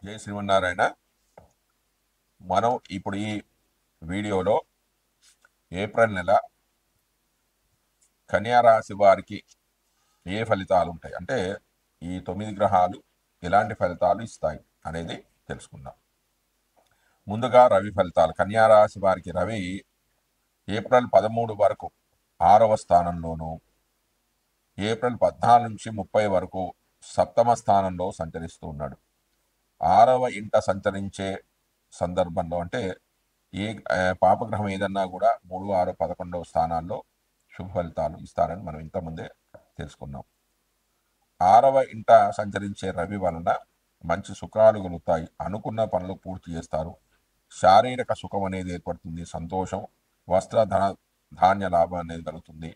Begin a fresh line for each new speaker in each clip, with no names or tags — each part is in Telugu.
జై శ్రీమన్నారాయణ. మనం ఇప్పుడు ఈ వీడియోలో ఏప్రిల్ నెల కన్యా రాశి వారికి ఏ ఫలితాలు ఉంటాయి, అంటే ఈ 9 గ్రహాలు ఎలాంటి ఫలితాలు ఇస్తాయి అనేది తెలుసుకుందాం. ముందుగా రవి ఫలితాలు. కన్యా రాశి వారికి రవి ఏప్రిల్ 13 వరకు 6వ స్థానంలోను, ఏప్రిల్ 14 నుంచి 30 వరకు 7వ స్థానంలో సంచరిస్తూ ఉన్నాడు. 6వ ఇంట సంచరించే సందర్భంలో, అంటే ఏ పాపగ్రహం ఏదన్నా కూడా 3, 6, 11వ స్థానాల్లో శుభ ఫలితాలు ఇస్తారని మనం ఇంతకుముందే తెలుసుకున్నాం. 6వ ఇంట సంచరించే రవి వలన మంచి సుఖాలు కలుగుతాయి, అనుకున్న పనులు పూర్తి చేస్తారు, శారీరక సుఖం అనేది ఏర్పడుతుంది, సంతోషం, వస్త్ర ధాన్య లాభం అనేది కలుగుతుంది,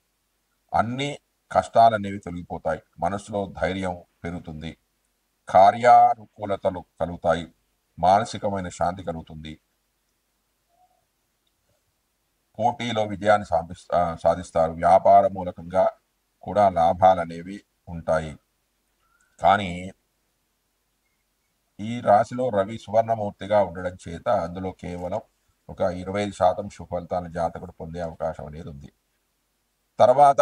అన్ని కష్టాలు అనేవి తొలగిపోతాయి, మనసులో ధైర్యం పెరుగుతుంది, కార్యానుకూలతలు కలుగుతాయి, మానసికమైన శాంతి కలుగుతుంది, పోటీలో విజయాన్ని సాధిస్తారు, వ్యాపార మూలకంగా కూడా లాభాలు అనేవి ఉంటాయి. కానీ ఈ రాశిలో రవి సువర్ణమూర్తిగా ఉండడం చేత అందులో కేవలం ఒక 25% శుభ ఫలితాలను జాతకుడు పొందే అవకాశం అనేది ఉంది. తర్వాత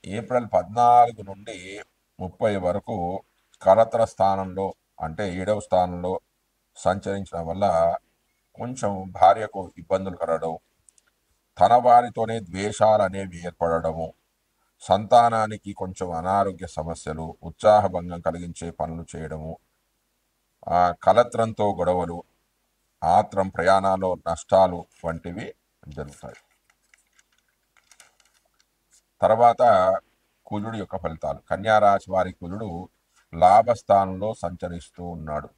ఏప్రిల్ 14 నుండి 30 వరకు కలత్ర స్థానంలో, అంటే 7వ స్థానంలో సంచరించడం వల్ల కొంచెం భార్యకు ఇబ్బందులు కలగడం, తన వారితోనే ద్వేషాలు అనేవి ఏర్పడము, సంతానానికి కొంచెం అనారోగ్య సమస్యలు, ఉత్సాహభంగం కలిగించే పనులు చేయడము, కలత్రంతో గొడవలు, ఆత్రం, ప్రయాణాల్లో నష్టాలు వంటివి జరుగుతాయి. తర్వాత కుజుడు యొక్క ఫలితాలు. కన్యా రాశి వారి కుజుడు లాభస్థానంలో సంచరిస్తూ ఉన్నాడు.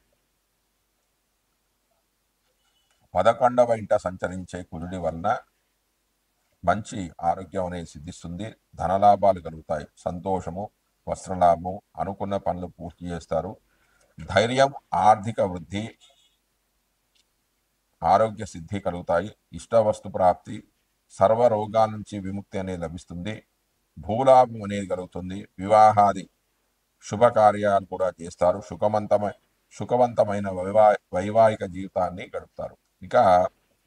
11వ ఇంట సంచరించే కుజుడి వలన మంచి ఆరోగ్యం అనేది సిద్ధిస్తుంది, ధనలాభాలు కలుగుతాయి, సంతోషము, వస్త్రలాభము, అనుకున్న పనులు పూర్తి చేస్తారు, ధైర్యం, ఆర్థిక వృద్ధి, ఆరోగ్య సిద్ధి కలుగుతాయి, ఇష్టవస్తు ప్రాప్తి, సర్వ రోగాల నుంచి విముక్తి అనేది లభిస్తుంది, భూలాభం అనేది కలుగుతుంది, వివాహాది శుభకార్యాలు కూడా చేస్తారు, సుఖవంతమైన వైవాహిక జీవితాన్ని గడుపుతారు. ఇక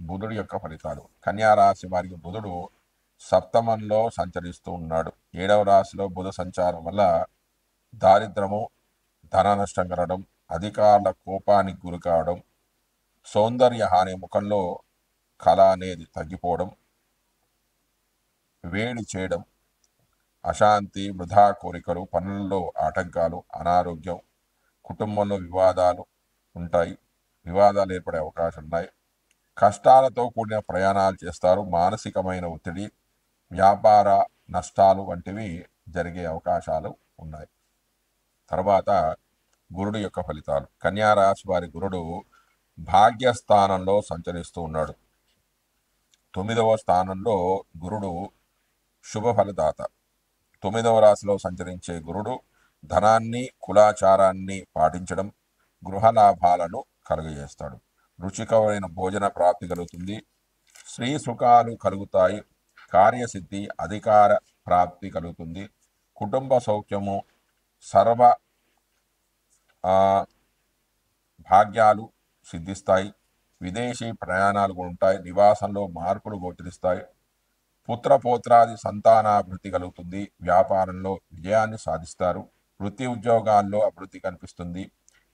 బుధుడు యొక్క ఫలితాలు. కన్యా రాశి వారికి బుధుడు సప్తమంలో సంచరిస్తూ ఉన్నాడు. 7వ రాశిలో బుధ సంచారం వల్ల దారిద్రము, ధన నష్టం కలగడం, అధికారుల కోపానికి గురి కావడం, సౌందర్య హాని, ముఖంలో కళ అనేది తగ్గిపోవడం, వేడి చేయడం, అశాంతి, వృధా కోరికలు, పనుల్లో ఆటంకాలు, అనారోగ్యం, కుటుంబంలో వివాదాలు ఉంటాయి, వివాదాలు ఏర్పడే అవకాశం ఉన్నాయి, కష్టాలతో కూడిన ప్రయాణాలు చేస్తారు, మానసికమైన ఒత్తిడి, వ్యాపార నష్టాలు వంటివి జరిగే అవకాశాలు ఉన్నాయి. తర్వాత గురుడు యొక్క ఫలితాలు. కన్యా రాశి వారి గురుడు భాగ్యస్థానంలో సంచరిస్తూ ఉన్నాడు. 9వ స్థానంలో గురుడు శుభ ఫలదాత. 9వ రాశిలో సంచరించే గురుడు ధనాన్ని, కులాచారాన్ని పాటించడం, గృహ లాభాలను కలుగజేస్తాడు, రుచికరమైన భోజన ప్రాప్తి కలుగుతుంది, స్త్రీ సుఖాలు కలుగుతాయి, కార్యసిద్ధి, అధికార ప్రాప్తి కలుగుతుంది, కుటుంబ సౌఖ్యము, సర్వ భాగ్యాలు సిద్ధిస్తాయి, విదేశీ ప్రయాణాలు ఉంటాయి, నివాసంలో మార్పులు గోచరిస్తాయి, పుత్రపోత్రాది సంతానాభివృద్ధి కలుగుతుంది, వ్యాపారంలో విజయాన్ని సాధిస్తారు, వృత్తి ఉద్యోగాల్లో అభివృద్ధి కనిపిస్తుంది.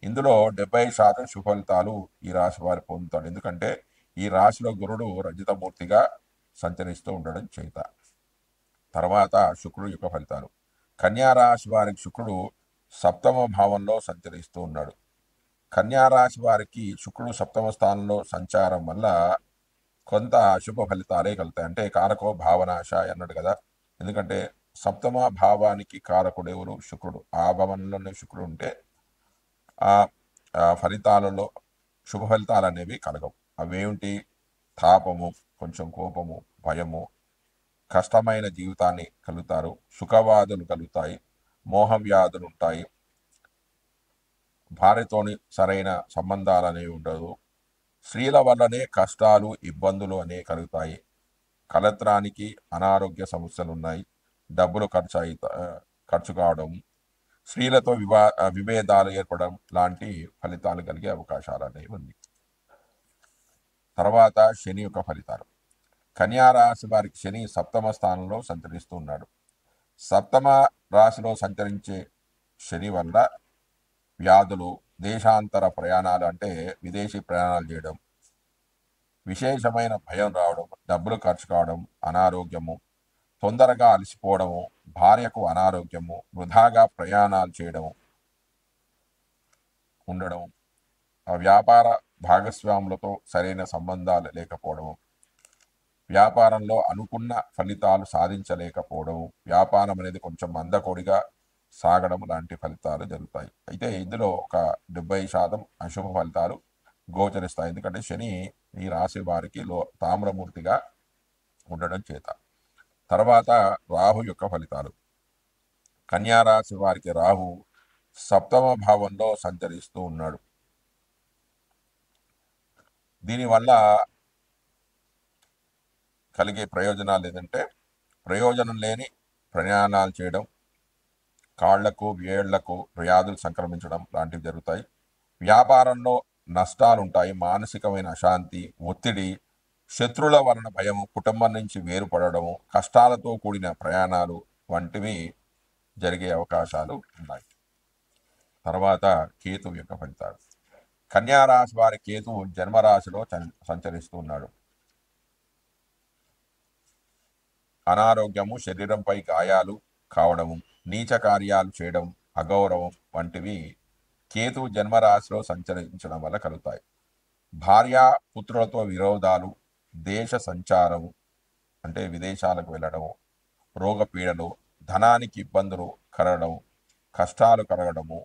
ఇందులో 70% శుభ ఫలితాలు ఈ రాశి వారు పొందుతాడు, ఎందుకంటే ఈ రాశిలో గురుడు రజితమూర్తిగా సంచరిస్తూ ఉండడం చేత. తర్వాత శుక్రుడు యొక్క ఫలితాలు. కన్యా రాశి వారికి శుక్రుడు 7వ భావంలో సంచరిస్తూ ఉన్నాడు. కన్యా రాశి వారికి శుక్రుడు 7వ స్థానంలో సంచారం వల్ల కొంత అశుభ ఫలితాలే కలుగుతాయి. అంటే కారకో భావనాశ అన్నాడు కదా, ఎందుకంటే 7వ భావానికి కారకుడు ఎవరు? శుక్రుడు. ఆ భవనంలోనే శుక్రుడు ఉంటే ఆ ఫలితాలలో శుభ ఫలితాలు అనేవి కలగవు. అవేమిటి? తాపము, కొంచెం కోపము, భయము, కష్టమైన జీవితాన్ని కలుగుతారు, సుఖవాదులు కలుగుతాయి, మోహవ్యాధులు ఉంటాయి, భార్యతోని సరైన సంబంధాలు అనేవి ఉండదు, స్త్రీల వల్లనే కష్టాలు, ఇబ్బందులు అనేవి కలుగుతాయి, కలత్రానికి అనారోగ్య సమస్యలు ఉన్నాయి, డబ్బులు ఖర్చు కావడం, స్త్రీలతో విభేదాలు ఏర్పడడం లాంటి ఫలితాలు కలిగే అవకాశాలు అనేవి ఉంది. తర్వాత శని యొక్క ఫలితాలు. కన్యా రాశి వారికి శని సప్తమ స్థానంలో సంచరిస్తూ ఉన్నాడు. సప్తమ రాశిలో సంచరించే శని వల్ల వ్యాధులు, దేశాంతర ప్రయాణాలు అంటే విదేశీ ప్రయాణాలు చేయడం, విశేషమైన భయం రావడం, డబ్బులు ఖర్చు కావడం, అనారోగ్యము, తొందరగా అలసిపోవడము, భార్యకు అనారోగ్యము, వృధాగా ప్రయాణాలు చేయడం ఉండడం, వ్యాపార భాగస్వాములతో సరైన సంబంధాలు లేకపోవడం, వ్యాపారంలో అనుకున్న ఫలితాలు సాధించలేకపోవడం, వ్యాపారం అనేది కొంచెం మందకొడిగా సాగడం లాంటి ఫలితాలు జరుగుతాయి. అయితే ఇందులో ఒక 70% అశుభ ఫలితాలు గోచరిస్తాయి. ఎందుకంటే శని ఈ రాశి వారికి తామ్రమూర్తిగా ఉండడం చేత. తర్వాత రాహు యొక్క ఫలితాలు. కన్యా రాశి వారికి రాహు సప్తమ భావంలో సంచరిస్తూ ఉన్నాడు. దీనివల్ల కలిగే ప్రయోజనాలు ఏంటంటే ప్రయోజనం లేని ప్రయాణాలు చేయడం, కాళ్లకు వేళ్లకు వ్యాధులు సంక్రమించడం లాంటివి జరుగుతాయి. వ్యాపారంలో నష్టాలు ఉంటాయి. మానసికమైన అశాంతి, ఒత్తిడి, శత్రువుల వలన భయం, కుటుంబం నుంచి వేరుపడము, కష్టాలతో కూడిన ప్రయాణాలు వంటివి జరిగే అవకాశాలు ఉన్నాయి. తర్వాత కేతు యొక్క ఫలితాలు. కన్యా రాశి వారి కేతువు జన్మరాశిలో సంచరిస్తూ ఉన్నాడు. అనారోగ్యము, శరీరంపై గాయాలు కావడము, నీచ కార్యాలు చేయడం, అగౌరవం వంటివి కేతువు జన్మరాశిలో సంచరించడం వల్ల కలుగుతాయి. భార్య పుత్రులతో విరోధాలు, దేశ సంచారము అంటే విదేశాలకు వెళ్ళడము, రోగపీడలు, ధనానికి ఇబ్బందులు కలగడం, కష్టాలు కలగడము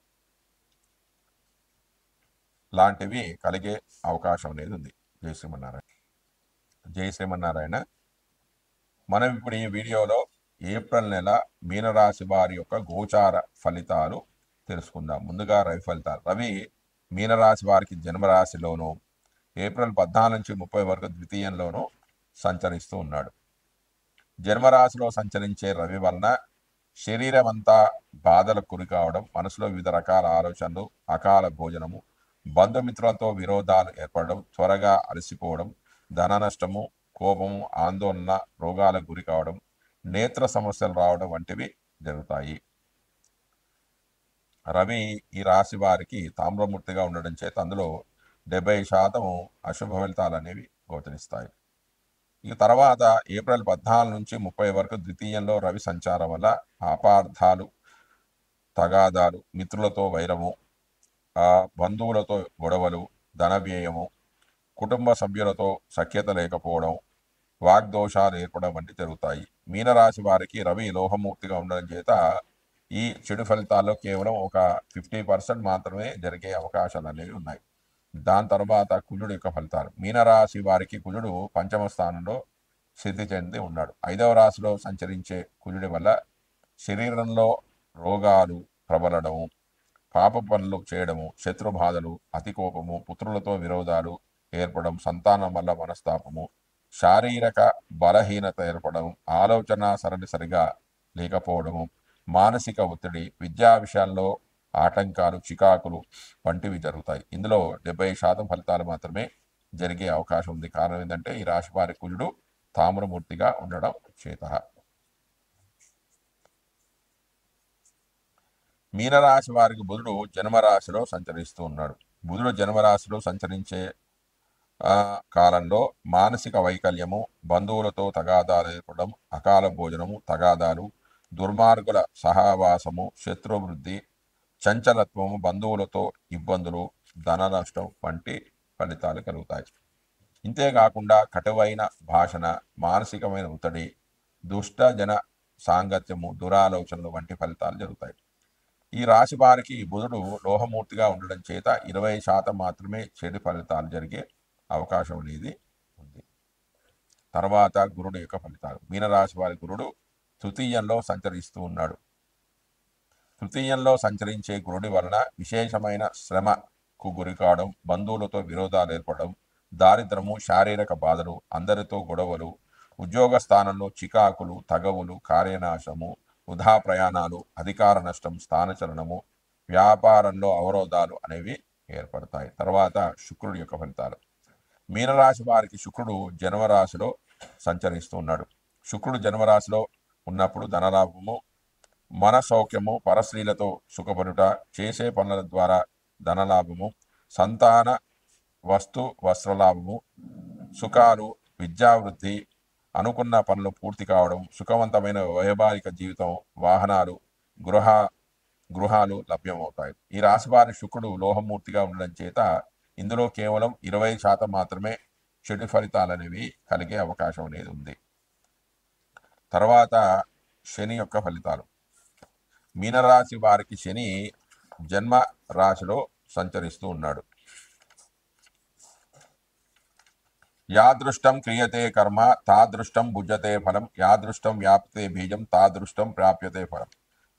లాంటివి కలిగే అవకాశం అనేది ఉంది. జై శ్రీమన్నారాయణ. జై శ్రీమన్నారాయణ. మనం ఇప్పుడు ఈ వీడియోలో ఏప్రిల్ నెల మీనరాశి వారి యొక్క గోచార ఫలితాలు తెలుసుకుందాం. ముందుగా రవి ఫలితాలు. రవి మీనరాశి వారికి జన్మరాశిలోనూ ఏప్రిల్ 14 నుంచి 30 వరకు ద్వితీయంలోనూ సంచరిస్తూ ఉన్నాడు. జన్మరాశిలో సంచరించే రవి వలన శరీరం అంతా బాధలకు గురి కావడం, మనసులో వివిధ రకాల ఆలోచనలు, అకాల భోజనము, బంధుమిత్రులతో విరోధాలు ఏర్పడడం, త్వరగా అలసిపోవడం, ధన నష్టము, కోపము, ఆందోళన, రోగాలకు గురి కావడం, నేత్ర సమస్యలు రావడం వంటివి జరుగుతాయి. రవి ఈ రాశి వారికి తామ్రమూర్తిగా ఉండడం చేత అందులో 70% అశుభ ఫలితాలు అనేవి గోచరిస్తాయి. ఇక తర్వాత ఏప్రిల్ 14 నుంచి 30 వరకు ద్వితీయంలో రవి సంచారం వల్ల అపార్థాలు, తగాదాలు, మిత్రులతో వైరము, బంధువులతో గొడవలు, ధన వ్యయము, కుటుంబ సభ్యులతో సఖ్యత లేకపోవడం, వాగ్దోషాలు ఏర్పడడం వంటి జరుగుతాయి. మీనరాశి వారికి రవి లోహమూర్తిగా ఉండడం చేత ఈ చెడు ఫలితాల్లో కేవలం ఒక 50% మాత్రమే జరిగే అవకాశాలు అనేవి ఉన్నాయి. దాని తర్వాత కుజుడు యొక్క ఫలితాలు. మీనరాశి వారికి కుజుడు పంచమ స్థానంలో స్థితి చెంది ఉన్నాడు. 5వ రాశిలో సంచరించే కుజుడి వల్ల శరీరంలో రోగాలు ప్రబలడము, పాప పనులు చేయడము, శత్రుబాధలు, అతి కోపము, పుత్రులతో విరోధాలు ఏర్పడడం, సంతానం వల్ల మనస్తాపము, శారీరక బలహీనత ఏర్పడడం, ఆలోచన సరళి సరిగా లేకపోవడము, మానసిక ఒత్తిడి, విద్యా విషయాల్లో ఆటంకాలు, చికాకులు వంటివి జరుగుతాయి. ఇందులో 70% ఫలితాలు మాత్రమే జరిగే అవకాశం ఉంది. కారణం ఏంటంటే ఈ రాశి వారి కుజుడు తామ్రమూర్తిగా ఉండడం చేత. మీనరాశి వారికి బుధుడు జన్మరాశిలో సంచరిస్తూ ఉన్నాడు. బుధుడు జన్మరాశిలో సంచరించే కాలంలో మానసిక వైకల్యము, బంధువులతో తగాదాలు ఏర్పడడం, అకాల భోజనము, తగాదాలు, దుర్మార్గుల సహవాసము, శత్రువృద్ధి, చంచలత్వము, బంధువులతో ఇబ్బందులు, ధన నష్టం వంటి ఫలితాలు కలుగుతాయి. ఇంతేకాకుండా కటువైన భాషణ, మానసికమైన ఒత్తిడి, దుష్ట జన సాంగత్యము, దురాలోచనలు వంటి ఫలితాలు జరుగుతాయి. ఈ రాశి వారికి బుధుడు లోహమూర్తిగా ఉండడం చేత 20% మాత్రమే చెడు ఫలితాలు జరిగే అవకాశం అనేది ఉంది. తర్వాత గురుడు యొక్క ఫలితాలు. మీనరాశి వారి గురుడు తృతీయంలో సంచరిస్తూ ఉన్నాడు. తృతీయంలో సంచరించే గురుడి వలన విశేషమైన శ్రమకు గురి కావడం, బంధువులతో విరోధాలు ఏర్పడడం, దారిద్రము, శారీరక బాధలు, అందరితో గొడవలు, ఉద్యోగ స్థానంలో చికాకులు, తగవులు, కార్యనాశము, వృధా ప్రయాణాలు, అధికార నష్టం, స్థానచలనము, వ్యాపారంలో అవరోధాలు అనేవి ఏర్పడతాయి. తర్వాత శుక్రుడి యొక్క ఫలితాలు. మీనరాశి వారికి శుక్రుడు జన్మరాశిలో సంచరిస్తూ ఉన్నాడు. శుక్రుడు జన్మరాశిలో ఉన్నప్పుడు ధనలాభము, మన సౌఖ్యము, పరస్త్రీలతో సుఖపడుట, చేసే పనుల ద్వారా ధనలాభము, సంతాన వస్తు వస్త్రలాభము, సుఖాలు, విద్యావృద్ధి, అనుకున్న పనులు పూర్తి కావడం, సుఖవంతమైన వైవాహిక జీవితం, వాహనాలు, గృహాలు లభ్యమవుతాయి. ఈ రాశి వారి శుక్రుడు లోహమూర్తిగా ఉండడం చేత ఇందులో కేవలం 20% మాత్రమే చెడు ఫలితాలు అనేవి కలిగే అవకాశం అనేది ఉంది. తర్వాత శని యొక్క ఫలితాలు. మీనరాశి వారికి శని జన్మ రాశిలో సంచరిస్తూ ఉన్నాడు. యాదృష్టం క్రియతే కర్మ తాదృష్టం భుజతే ఫలం, యాదృష్టం వ్యాప్తే బీజం తాదృష్టం ప్రాప్యతే ఫలం.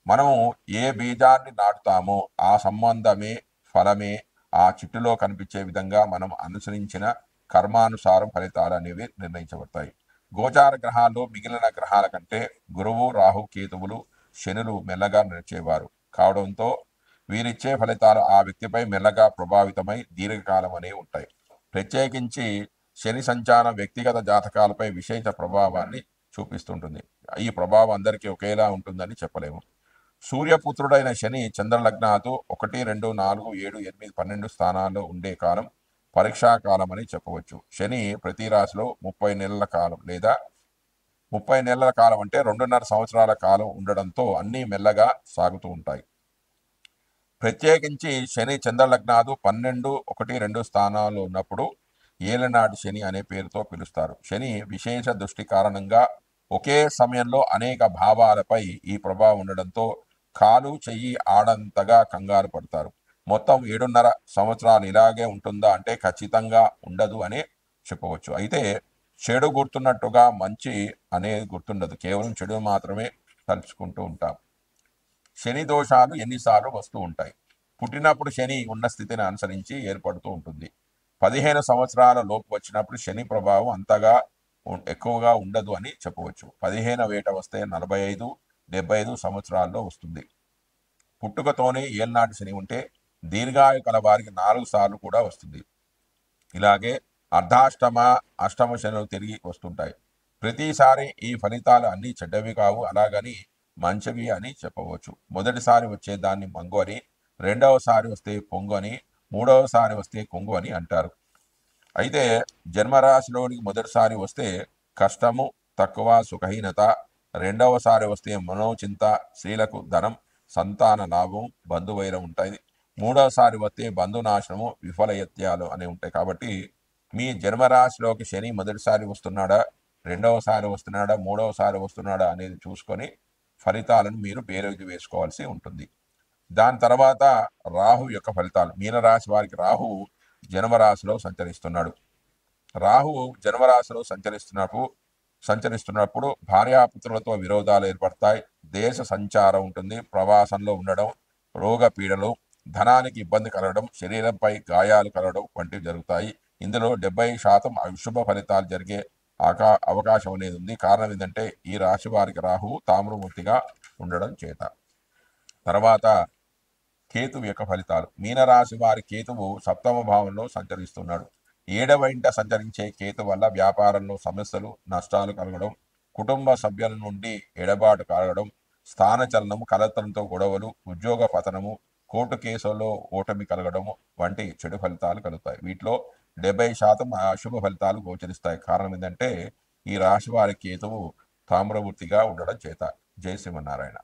మనము ఏ బీజాన్ని నాటుతామో ఆ సంబంధమే ఫలమే ఆ చిట్టులో కనిపించే విధంగా మనం అనుసరించిన కర్మానుసారం ఫలితాలు అనేవి నిర్ణయించబడతాయి. గోచార గ్రహాల్లో మిగిలిన గ్రహాల కంటే గురువు, రాహు, కేతువులు, శనులు మెల్లగా నడిచేవారు కావడంతో వీరిచ్చే ఫలితాలు ఆ వ్యక్తిపై మెల్లగా ప్రభావితమై దీర్ఘకాలం అనేవి ఉంటాయి. ప్రత్యేకించి శని సంచారం వ్యక్తిగత జాతకాలపై విశేష ప్రభావాన్ని చూపిస్తుంటుంది. ఈ ప్రభావం అందరికీ ఒకేలా ఉంటుందని చెప్పలేము. సూర్యపుత్రుడైన శని చంద్రలగ్నాతో 1, 2, 4, 7, 8, 12 స్థానాల్లో ఉండే కాలం పరీక్షాకాలం అని చెప్పవచ్చు. శని ప్రతి రాశిలో 30 నెలల కాలం లేదా 30 నెలల కాలం అంటే 2.5 సంవత్సరాల కాలం ఉండడంతో అన్నీ మెల్లగా సాగుతూ ఉంటాయి. ప్రత్యేకించి శని చంద్రలగ్నాదు 12, 1, 2 స్థానాల్లో ఉన్నప్పుడు ఏలనాటి శని అనే పేరుతో పిలుస్తారు. శని విశేష దృష్టి కారణంగా ఒకే సమయంలో అనేక భావాలపై ఈ ప్రభావం ఉండడంతో కాలు చెయ్యి ఆడంతగా కంగారు పడతారు. మొత్తం 7.5 సంవత్సరాలు ఇలాగే ఉంటుందా అంటే ఖచ్చితంగా ఉండదు అని చెప్పవచ్చు. అయితే చెడు గుర్తున్నట్టుగా మంచి అనేది గుర్తుండదు, కేవలం చెడు మాత్రమే తలుచుకుంటూ ఉంటాం. శని దోషాలు ఎన్నిసార్లు వస్తూ ఉంటాయి. పుట్టినప్పుడు శని ఉన్న స్థితిని అనుసరించి ఏర్పడుతూ ఉంటుంది. 15 సంవత్సరాల లోపు వచ్చినప్పుడు శని ప్రభావం అంతగా ఎక్కువగా ఉండదు అని చెప్పవచ్చు. 15 ఏట వస్తే 45, 75 సంవత్సరాల్లో వస్తుంది. పుట్టుకతోనే ఏళ్నాటి శని ఉంటే దీర్ఘాయు కల వారికి 4 సార్లు కూడా వస్తుంది. ఇలాగే అర్ధాష్టమ, అష్టమ శనులు తిరిగి వస్తుంటాయి. ప్రతిసారి ఈ ఫలితాలు అన్నీ చెడ్డవి కావు, అలాగని మంచివి అని చెప్పవచ్చు. మొదటిసారి వచ్చే దాన్ని మంగు అని, రెండవసారి వస్తే పొంగు అని, మూడవసారి వస్తే కొంగు అని అంటారు. అయితే జన్మరాశిలోనికి మొదటిసారి వస్తే కష్టము, తక్కువ, సుఖహీనత, రెండవసారి వస్తే మనోచింత, స్త్రీలకు ధనం, సంతాన లాభం, బంధువైరం ఉంటాయి. మూడవసారి వస్తే బంధునాశనము, విఫలయత్యాలు అనేవి ఉంటాయి. కాబట్టి మీ జన్మరాశిలోకి శని మొదటిసారి వస్తున్నాడా, రెండవసారి వస్తున్నాడా, మూడవసారి వస్తున్నాడా అనేది చూసుకొని ఫలితాలను మీరు బేరీజు వేసుకోవాల్సి ఉంటుంది. దాని తర్వాత రాహు యొక్క ఫలితాలు. మీనరాశి వారికి రాహు జన్మరాశిలో సంచరిస్తున్నాడు. రాహు జన్మరాశిలో సంచరిస్తున్నప్పుడు భార్యాపుత్రులతో విరోధాలు ఏర్పడతాయి. దేశ సంచారం ఉంటుంది, ప్రవాసంలో ఉండడం, రోగ పీడలు, ధనానికి ఇబ్బంది కలగడం, శరీరంపై గాయాలు కలగడం వంటివి జరుగుతాయి. ఇందులో 70% అశుభ ఫలితాలు జరిగే అవకాశం అనేది ఉంది. కారణం ఏంటంటే ఈ రాశి వారికి రాహువు తామ్రమూర్తిగా ఉండడం చేత. తర్వాత కేతువు యొక్క ఫలితాలు. మీనరాశి వారి కేతువు 7వ భావంలో సంచరిస్తున్నాడు. 7వ ఇంట సంచరించే కేతు వల్ల వ్యాపారంలో సమస్యలు, నష్టాలు కలగడం, కుటుంబ సభ్యుల నుండి ఎడబాటు కలగడం, స్థానచలనం, కలతలతో గొడవలు, ఉద్యోగ పతనము, కోర్టు కేసుల్లో ఓటమి కలగడం వంటి చెడు ఫలితాలు కలుగుతాయి. వీటిలో 70% అశుభ ఫలితాలు గోచరిస్తాయి. కారణం ఏంటంటే ఈ రాశి వారి కేతువు తామ్రమూర్తిగా ఉండడం చేత. జై శ్రీమన్నారాయణ.